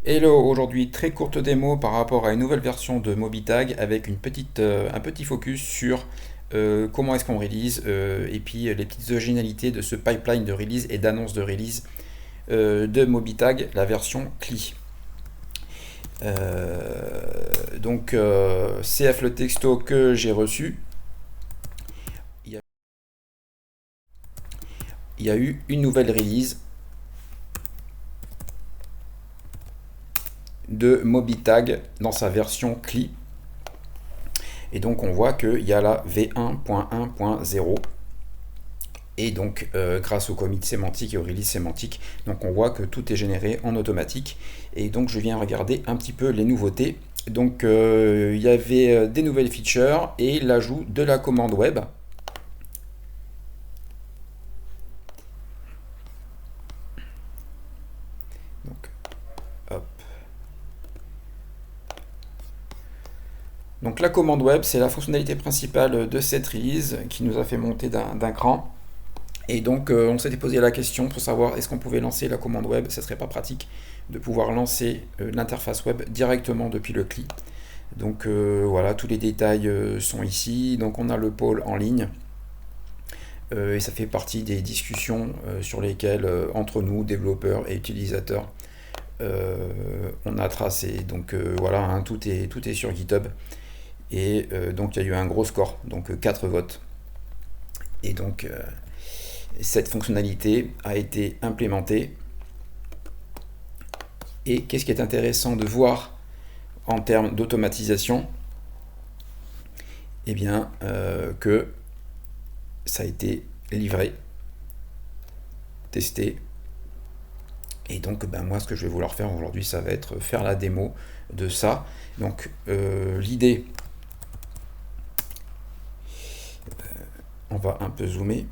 Hello, aujourd'hui très courte démo par rapport à une nouvelle version de Mobitag avec un petit focus sur comment est-ce qu'on release et puis les petites originalités de ce pipeline de release et d'annonce de release de Mobitag, la version CLI. CF le texto que j'ai reçu, il y a, il y a eu une nouvelle release de Mobitag dans sa version CLI. Et donc on voit qu'il y a la V1.1.0 et donc grâce au commit sémantique et au release sémantique, donc on voit que tout est généré en automatique. Et donc je viens regarder un petit peu les nouveautés. Donc il y avait des nouvelles features et l'ajout de la commande web. Donc, hop. Donc la commande web, c'est la fonctionnalité principale de cette release qui nous a fait monter d'un cran. Et donc on s'était posé la question pour savoir est-ce qu'on pouvait lancer la commande web. Ça serait pas pratique de pouvoir lancer l'interface web directement depuis le CLI. Donc voilà, tous les détails sont ici. Donc on a le pôle en ligne. Et ça fait partie des discussions sur lesquelles, entre nous, développeurs et utilisateurs, on a tracé. Donc voilà, hein, tout est sur GitHub. Et donc il y a eu un gros score, donc 4 votes. Et donc cette fonctionnalité a été implémentée. Et qu'est-ce qui est intéressant de voir en termes d'automatisation? Eh bien, que ça a été livré, testé. Et donc, ben, moi, ce que je vais vouloir faire aujourd'hui, ça va être faire la démo de ça. Donc, l'idée, on va un peu zoomer.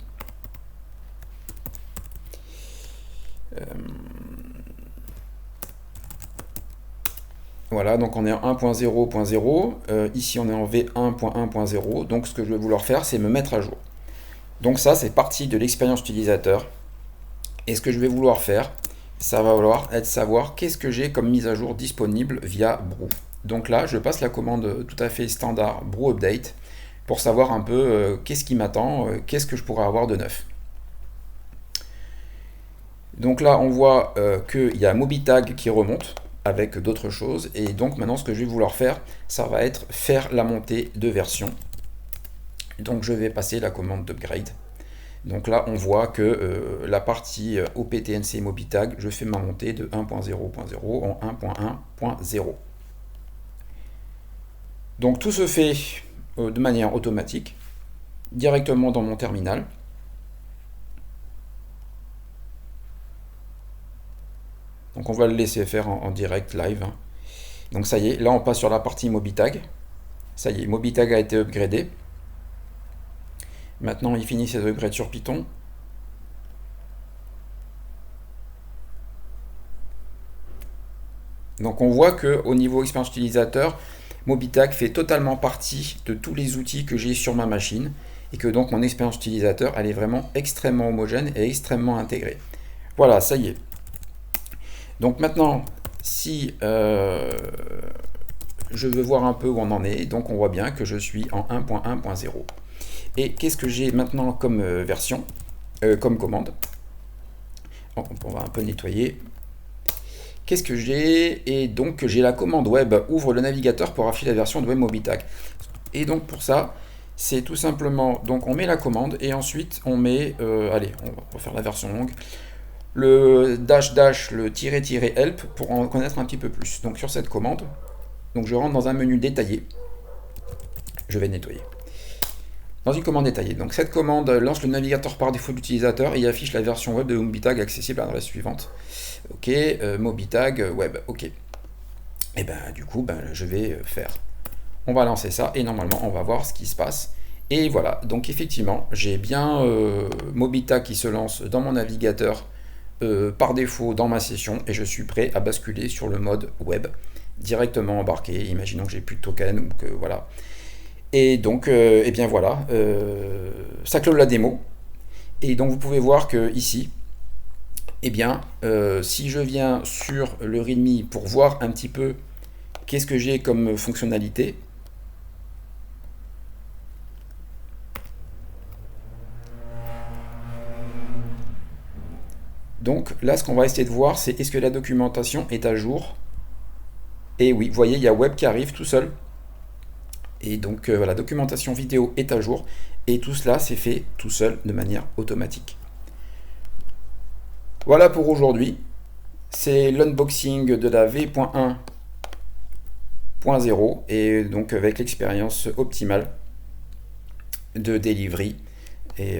Voilà, donc on est en 1.0.0. Ici, on est en V1.1.0. Donc, ce que je vais vouloir faire, c'est me mettre à jour. Donc ça, c'est partie de l'expérience utilisateur. Et ce que je vais vouloir faire, ça va vouloir être savoir qu'est-ce que j'ai comme mise à jour disponible via Brew. Donc là, je passe la commande tout à fait standard Brew Update pour savoir un peu qu'est-ce qui m'attend, qu'est-ce que je pourrais avoir de neuf. Donc là, on voit qu'il y a Mobitag qui remonte avec d'autres choses. Et donc maintenant, ce que je vais vouloir faire, ça va être faire la montée de version. Donc je vais passer la commande d'upgrade. Donc là, on voit que la partie OPTNC Mobitag, je fais ma montée de 1.0.0 en 1.1.0. Donc tout se fait de manière automatique, directement dans mon terminal. Donc on va le laisser faire en direct live. Donc ça y est, là on passe sur la partie Mobitag. Ça y est, Mobitag a été upgradé. Maintenant il finit ses upgrades sur Python. Donc on voit qu'au niveau expérience utilisateur, Mobitag fait totalement partie de tous les outils que j'ai sur ma machine et que donc mon expérience utilisateur elle est vraiment extrêmement homogène et extrêmement intégrée. Voilà, ça y est. Donc maintenant, si je veux voir un peu où on en est, donc on voit bien que je suis en 1.1.0. Et qu'est-ce que j'ai maintenant comme version, comme commande? On va un peu nettoyer. Qu'est-ce que j'ai? Et donc j'ai la commande web ouvre le navigateur pour afficher la version de web Mobitag. Et donc pour ça, c'est tout simplement, donc on met la commande et ensuite on met, allez, on va faire la version longue, le le -help pour en connaître un petit peu plus. Donc sur cette commande, donc je rentre dans un menu détaillé, je vais nettoyer. Dans une commande détaillée. Donc cette commande lance le navigateur par défaut de l'utilisateur et affiche la version web de Mobitag accessible à l'adresse suivante. Ok, Mobitag web, ok. Et ben du coup, ben, je vais faire. On va lancer ça et normalement on va voir ce qui se passe. Et voilà, donc effectivement, j'ai bien Mobitag qui se lance dans mon navigateur par défaut dans ma session et je suis prêt à basculer sur le mode web directement embarqué. Imaginons que j'ai plus de token ou que voilà. Et donc, eh bien voilà, ça clôt la démo. Et donc vous pouvez voir que ici, eh bien, si je viens sur le README pour voir un petit peu qu'est-ce que j'ai comme fonctionnalité, donc là, ce qu'on va essayer de voir, c'est est-ce que la documentation est à jour. Et oui, vous voyez, il y a web qui arrive tout seul. Et donc, la documentation vidéo est à jour. Et tout cela, c'est fait tout seul de manière automatique. Voilà pour aujourd'hui. C'est l'unboxing de la V.1.0 et donc avec l'expérience optimale de delivery. Et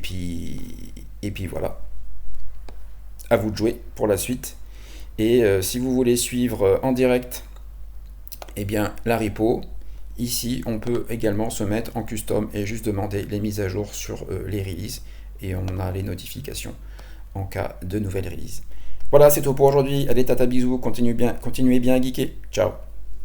puis voilà. À vous de jouer pour la suite. Et si vous voulez suivre en direct, eh bien la repo, ici on peut également se mettre en custom et juste demander les mises à jour sur les releases et on a les notifications en cas de nouvelles releases. Voilà, c'est tout pour aujourd'hui. Allez, tata, bisous, continuez bien à geeker. Ciao.